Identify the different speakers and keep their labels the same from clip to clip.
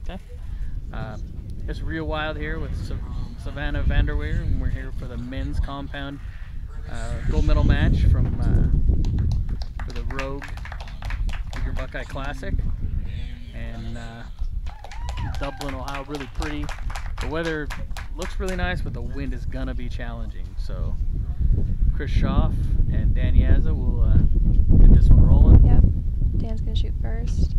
Speaker 1: Okay. It's Real Wild here with Savannah Vanderweer, and we're here for the men's compound gold medal match for the Rogue Buckeye Classic. And Dublin, Ohio, really pretty. The weather looks really nice, but the wind is gonna be challenging. So Kris Schaff and Dan Jasa will get this one rolling.
Speaker 2: Yep. Dan's gonna shoot first.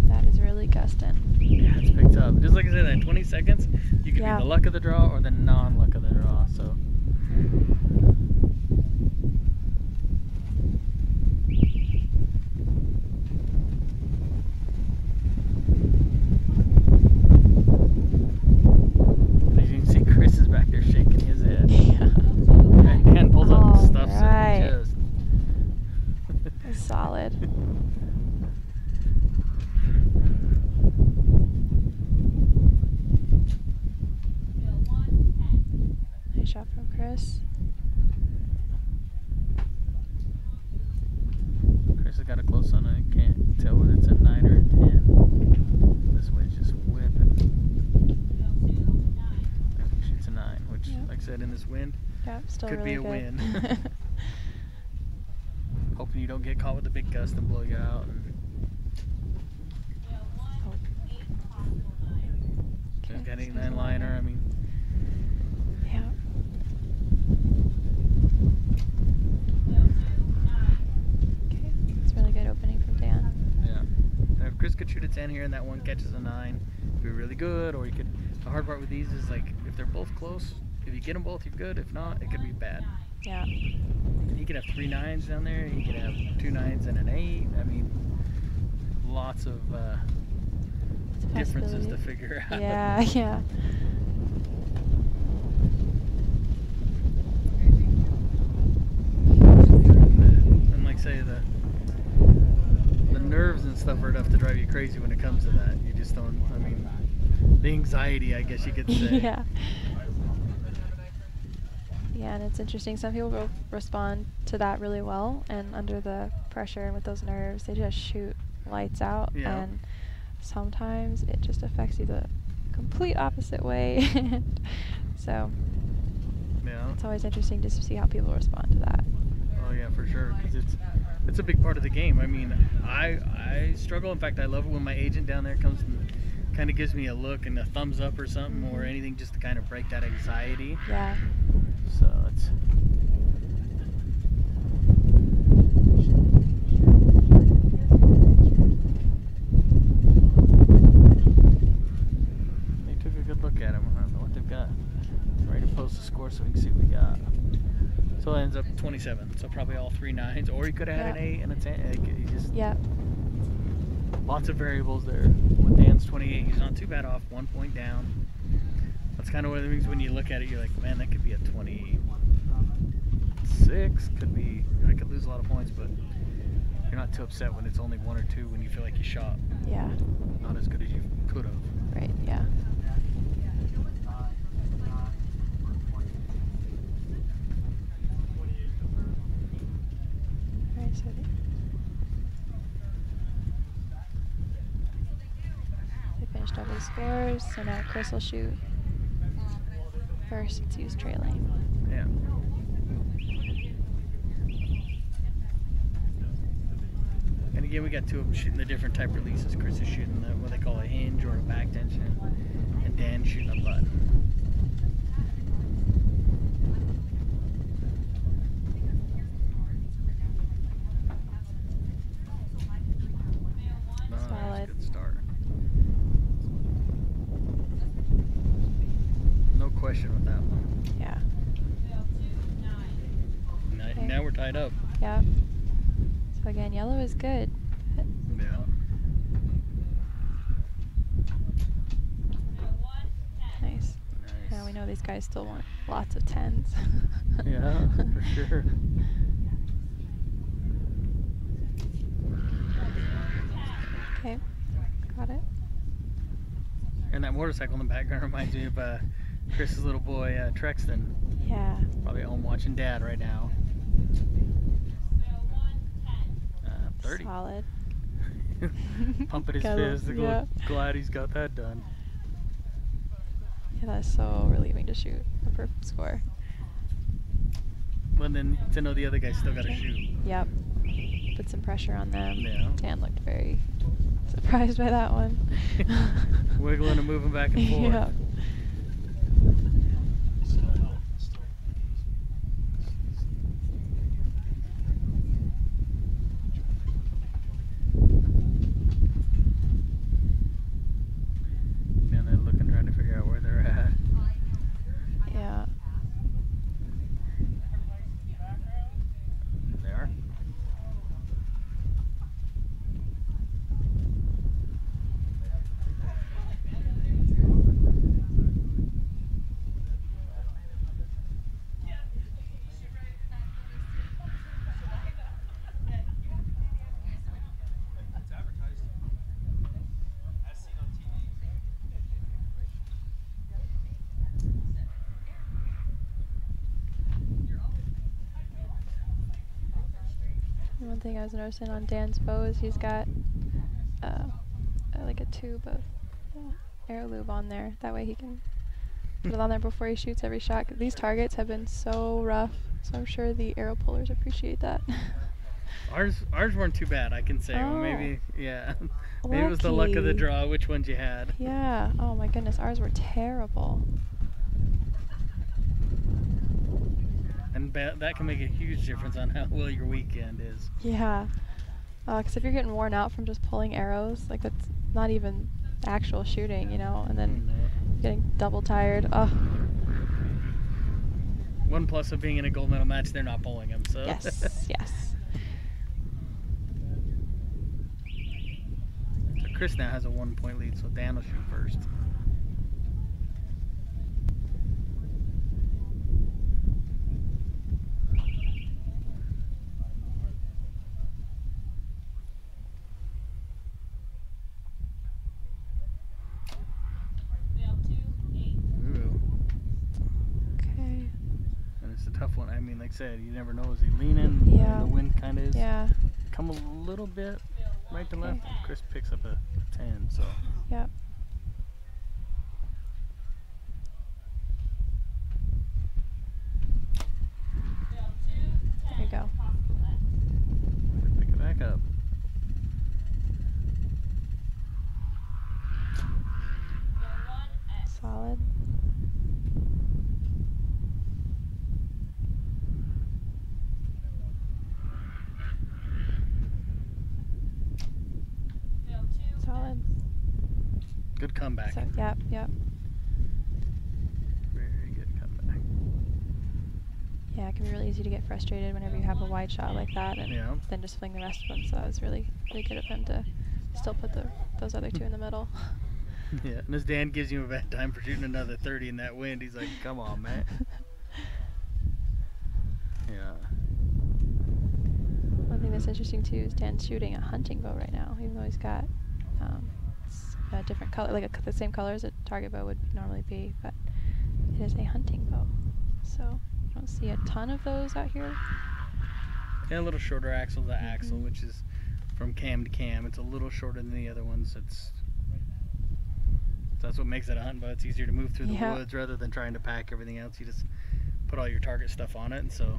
Speaker 2: That is really gusting.
Speaker 1: Yeah, it's picked up. Just like I said, in 20 seconds, you can be the luck of the draw or the non-luck of the draw. So.
Speaker 2: Solid. Nice shot from Kris.
Speaker 1: Kris has got a close on it. I can't tell whether it's a 9 or a 10. This wind's just whipping. I think she shoots a 9, which, like I said, in this wind,
Speaker 2: still
Speaker 1: could
Speaker 2: really
Speaker 1: be a
Speaker 2: good.
Speaker 1: win. Hoping you don't get caught with a big gust and blow you out. And got 8-9 liner. I mean,
Speaker 2: yeah. Okay, it's really good opening from Dan.
Speaker 1: Yeah. And if Kris could shoot a 10 here and that one catches a 9, it'd be really good. Or you could. The hard part with these is like if they're both close. If you get them both, you're good. If not, it could be bad.
Speaker 2: Yeah.
Speaker 1: You could have 3 9s down there. You could have 2 9s and an 8. I mean, lots of differences to figure out.
Speaker 2: Yeah, yeah.
Speaker 1: And like say the nerves and stuff are enough to drive you crazy when it comes to that. You just don't. I mean, the anxiety, I guess you could say.
Speaker 2: Yeah. Yeah, and it's interesting. Some people will respond to that really well, and under the pressure and with those nerves, they just shoot lights out.
Speaker 1: Yeah.
Speaker 2: And sometimes it just affects you the complete opposite way. So it's always interesting just to see how people respond to that.
Speaker 1: Oh yeah, for sure, because it's a big part of the game. I mean, I struggle. In fact, I love it when my agent down there comes and kind of gives me a look and a thumbs up or something, or anything just to kind of break that anxiety.
Speaker 2: Yeah.
Speaker 1: So it's. They took a good look at him. I don't know what they've got. Ready to post the score so we can see what we got. So it ends up 27. So probably all 3 9s, or he could have had an 8 and a 10. He just. Lots of variables there. With Dan's 28, he's not too bad off. 1 point down. That's kind of one of the things when you look at it, you're like, man, that could be a 26. Could be, I could lose a lot of points, but you're not too upset when it's only 1 or 2 when you feel like you shot.
Speaker 2: Yeah.
Speaker 1: Not as good as you could have.
Speaker 2: Right, yeah. Alright, so they finished up with scores, so now Kris will shoot first since he was trailing.
Speaker 1: Yeah. And again, we got 2 of them shooting the different type releases. Kris is shooting what they call a hinge or a back tension, and Dan's shooting a button.
Speaker 2: Solid.
Speaker 1: Good start. No question with that one.
Speaker 2: Yeah.
Speaker 1: Now we're tied up.
Speaker 2: Yep. So again, yellow is good.
Speaker 1: Yeah.
Speaker 2: Nice. Now we know these guys still want lots of 10s.
Speaker 1: Yeah, for sure.
Speaker 2: Okay, got it.
Speaker 1: And that motorcycle in the background reminds me of Chris's little boy, Trexton.
Speaker 2: Yeah.
Speaker 1: Probably at home watching Dad right now. 30.
Speaker 2: Solid.
Speaker 1: Pumping his fist. Yeah. Glad he's got that done.
Speaker 2: Yeah, that's so relieving to shoot a perfect score.
Speaker 1: Well, and then to know the other guy still got to shoot.
Speaker 2: Yep. Put some pressure on them.
Speaker 1: Yeah.
Speaker 2: Dan looked very surprised by that one.
Speaker 1: Wiggling and moving back and forth.
Speaker 2: Yep.
Speaker 1: And then looking, trying to figure out where they're at.
Speaker 2: Yeah.
Speaker 1: There they are.
Speaker 2: One thing I was noticing on Dan's bow is he's got like a tube of arrow lube on there. That way he can put it on there before he shoots every shot. 'Cause these targets have been so rough, so I'm sure the arrow pullers appreciate that.
Speaker 1: Ours weren't too bad, I can say.
Speaker 2: Oh.
Speaker 1: Well, maybe, yeah. Maybe it was the luck of the draw, which ones you had.
Speaker 2: Yeah. Oh my goodness, ours were terrible.
Speaker 1: And that can make a huge difference on how well your weekend is.
Speaker 2: Yeah. Because if you're getting worn out from just pulling arrows, like that's not even actual shooting, you know, and then getting double tired. Ugh.
Speaker 1: One plus of being in a gold medal match, they're not pulling them, so.
Speaker 2: Yes, yes.
Speaker 1: So Kris now has a 1-point lead, so Dan will shoot first. Tough one. I mean, like I said, you never know. Is he leaning?
Speaker 2: Yeah.
Speaker 1: The wind kind of is.
Speaker 2: Yeah.
Speaker 1: Come a little bit right to left. And Kris picks up a 10. So.
Speaker 2: Yep. There you go.
Speaker 1: Pick it back up.
Speaker 2: Solid. Solid.
Speaker 1: Good comeback.
Speaker 2: So, yep, yep.
Speaker 1: Very good comeback.
Speaker 2: Yeah, it can be really easy to get frustrated whenever you have a wide shot like that, and then just fling the rest of them. So that was really, really good of him to still put those other two in the middle.
Speaker 1: Yeah, and as Dan gives you a bad time for shooting another 30 in that wind, he's like, "Come on, man." Yeah.
Speaker 2: One thing that's interesting too is Dan's shooting a hunting bow right now, even though he's got a different color, like the same color as a target bow would normally be, but it is a hunting bow. So I don't see a ton of those out here.
Speaker 1: Yeah, a little shorter axle to axle, which is from cam to cam. It's a little shorter than the other ones. That's what makes it a hunting bow. It's easier to move through the woods rather than trying to pack everything else. You just put all your target stuff on it, and so.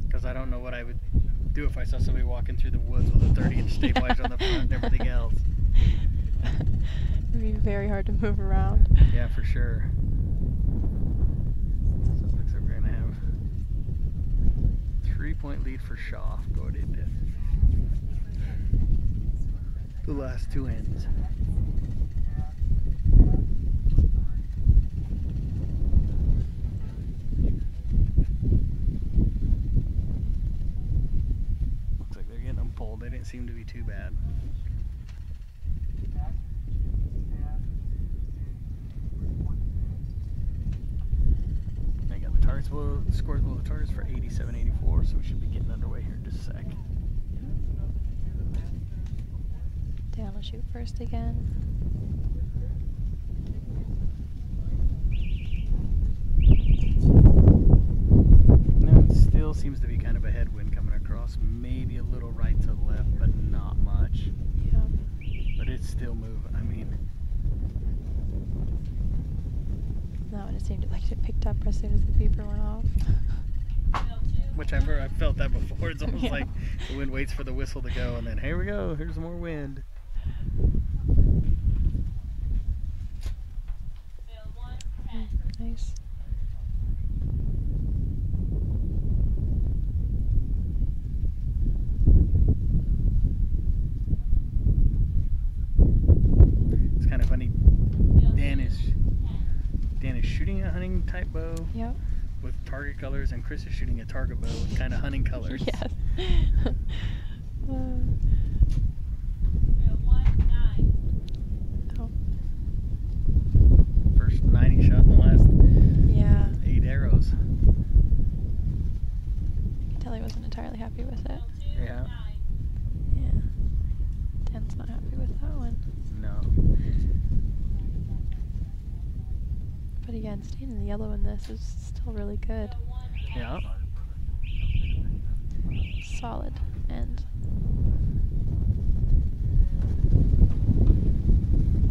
Speaker 1: Because I don't know what I would do if I saw somebody walking through the woods with a 30-inch stabilizer on the front and everything else.
Speaker 2: It would be very hard to move around.
Speaker 1: Yeah, for sure. So it looks like we're going to have 3-point lead for Schaff going into the last two ends. They didn't seem to be too bad. I got the targets below, the scores below the targets for 87-84, so we should be getting underway here in just a sec.
Speaker 2: Dan will shoot first again.
Speaker 1: No, it still seems to be kind of a headwind coming across. almost maybe a little right to left, but not much.
Speaker 2: Yeah.
Speaker 1: But it's still moving. I mean,
Speaker 2: No, and it seemed like it picked up as soon as the beeper went off.
Speaker 1: which I've felt that before. It's almost
Speaker 2: Yeah.
Speaker 1: like the wind waits for the whistle to go, and then here we go. Here's more wind.
Speaker 2: Nice.
Speaker 1: It's kind of funny. Dan is shooting a hunting type bow
Speaker 2: Yep.
Speaker 1: with target colors, and Kris is shooting a target bow with kind of hunting colors.
Speaker 2: Yes. Oh.
Speaker 1: First 90 shot in the last
Speaker 2: Yeah.
Speaker 1: 8 arrows.
Speaker 2: I could tell he wasn't entirely happy with it.
Speaker 1: Yeah.
Speaker 2: Yeah. Dan's not happy with that one.
Speaker 1: No.
Speaker 2: But again, staying in the yellow in this is still really good.
Speaker 1: Yeah.
Speaker 2: Solid end.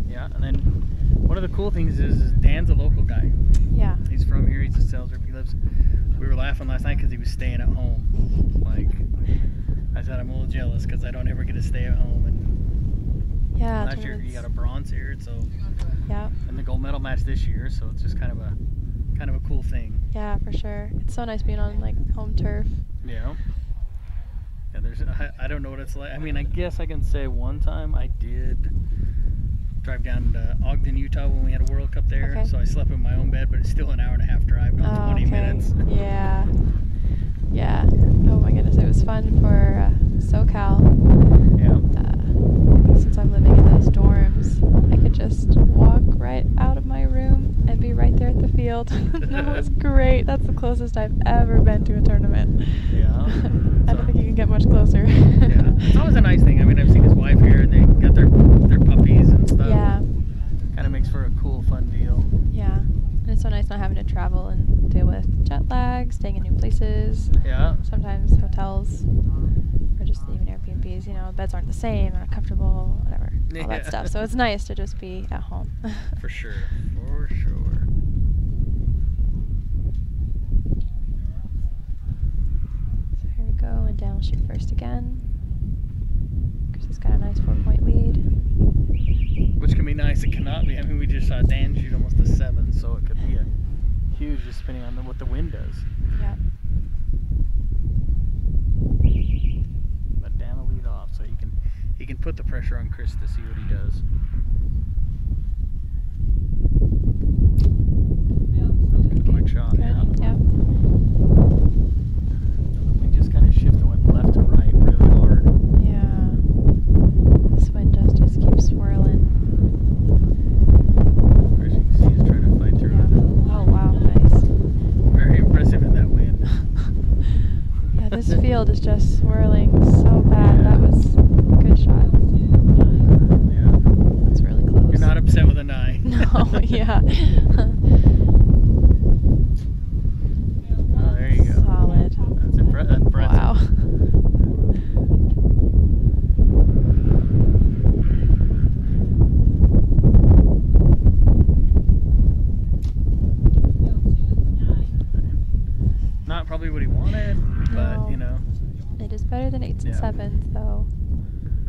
Speaker 1: Yeah, and then one of the cool things is Dan's a local guy.
Speaker 2: Yeah.
Speaker 1: He's from here. He's a sales rep. He lives. We were laughing last night because he was staying at home. Like, I said, I'm a little jealous because I don't ever get to stay at home. And
Speaker 2: Yeah.
Speaker 1: last year he got a bronze here, so
Speaker 2: Yeah.
Speaker 1: and the gold medal match this year. So it's just kind of a cool thing.
Speaker 2: Yeah, for sure. It's so nice being on like home turf.
Speaker 1: Yeah. Yeah. I don't know what it's like. I mean, I guess I can say one time I did drive down to Ogden, Utah when we had a World Cup there.
Speaker 2: Okay.
Speaker 1: So I slept in my own bed, but it's still an hour and a half drive, not 20 minutes.
Speaker 2: Yeah. Yeah. Oh my goodness, it was fun for SoCal.
Speaker 1: Yeah.
Speaker 2: Since I'm living in those dorms, I could just walk right out of my room and be right there at the field. That was great. That's the closest I've ever been to a tournament.
Speaker 1: Yeah.
Speaker 2: I don't think you can get much closer.
Speaker 1: Yeah. It's always a nice thing. I mean, I've seen his wife here, and they got their puppies and stuff.
Speaker 2: Yeah.
Speaker 1: Kind of makes for a cool, fun deal.
Speaker 2: Yeah. And it's so nice not having to travel and deal with jet lag, staying in new places.
Speaker 1: Yeah.
Speaker 2: Sometimes hotels or just even Airbnbs, you know, beds aren't the same, they're not comfortable, whatever, all that stuff. So it's nice to just be at home.
Speaker 1: For sure. For sure.
Speaker 2: So here we go, and Dan will shoot first again. Kris has got a nice 4-point lead.
Speaker 1: Which can be nice. It cannot be. I mean, we just saw Dan shoot almost a 7, so it could be a huge, just depending on what the wind does.
Speaker 2: Yep.
Speaker 1: But Dan will lead off, so he can put the pressure on Kris to see what he does. That was a good quick shot.
Speaker 2: Good.
Speaker 1: Yeah.
Speaker 2: Yep.
Speaker 1: The wind just kind of shifted, went left to right really hard.
Speaker 2: Yeah. This wind just keeps swirling.
Speaker 1: Kris, you can see he's trying to fight through
Speaker 2: Yeah.
Speaker 1: it.
Speaker 2: Oh wow, nice.
Speaker 1: Very impressive in that wind.
Speaker 2: Yeah, this field is just swirling so bad.
Speaker 1: Yeah.
Speaker 2: That was a good shot.
Speaker 1: Yeah.
Speaker 2: That's really close.
Speaker 1: You're not upset with a 9.
Speaker 2: No, yeah.
Speaker 1: Oh, there you go.
Speaker 2: Solid.
Speaker 1: That's impressive.
Speaker 2: Wow.
Speaker 1: Not probably what he wanted, but
Speaker 2: No.
Speaker 1: you know,
Speaker 2: It is better than 8s and
Speaker 1: Yeah.
Speaker 2: 7s, though.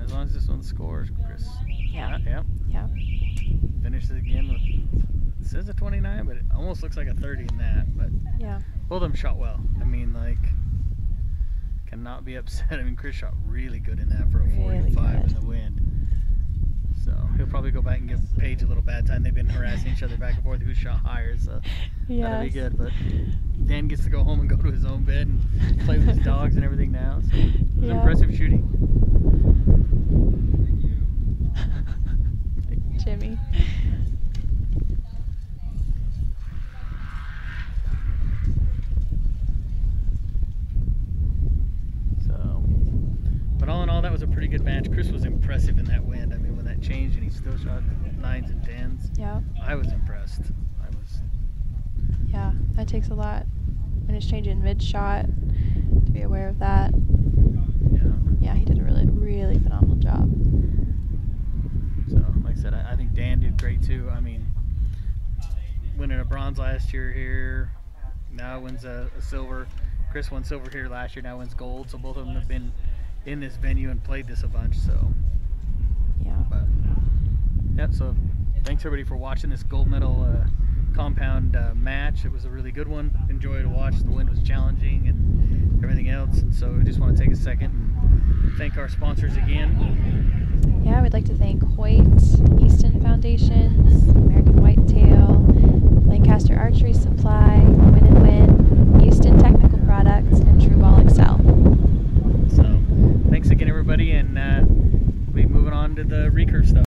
Speaker 1: as long as this one scores, Kris.
Speaker 2: Yeah.
Speaker 1: Yeah.
Speaker 2: Yeah.
Speaker 1: Finishes again with, it says a 29, but it almost looks like a 30 in that. But
Speaker 2: Yeah.
Speaker 1: both of them shot well. I mean, like, cannot be upset. I mean, Kris shot really good in that for a
Speaker 2: Really
Speaker 1: 45
Speaker 2: good.
Speaker 1: in the wind. So he'll probably go back and give Paige a little bad time. They've been harassing each other back and forth who shot higher, so that'll be
Speaker 2: Yes.
Speaker 1: good. But Dan gets to go home and go to his own bed and play with his dogs and everything now. So it was
Speaker 2: Yeah.
Speaker 1: impressive shooting.
Speaker 2: Jimmy.
Speaker 1: So, but all in all, that was a pretty good match. Kris was impressive in that wind. I mean, when that changed and he still shot 9s and 10s,
Speaker 2: Yeah.
Speaker 1: I was impressed.
Speaker 2: Yeah. That takes a lot when it's changing mid-shot to be aware of that. yeah, he did a really phenomenal job.
Speaker 1: So, like I said, I think Dan did great too. I mean, winning a bronze last year here, now wins a silver. Kris won silver here last year, now wins gold. So both of them have been in this venue and played this a bunch. So,
Speaker 2: Yeah.
Speaker 1: but yeah. So, thanks everybody for watching this gold medal compound match. It was a really good one. Enjoyed to watch. The wind was challenging and everything else. And so, we just want to take a second and thank our sponsors again.
Speaker 2: Yeah, we'd like to thank Hoyt, Easton Foundation,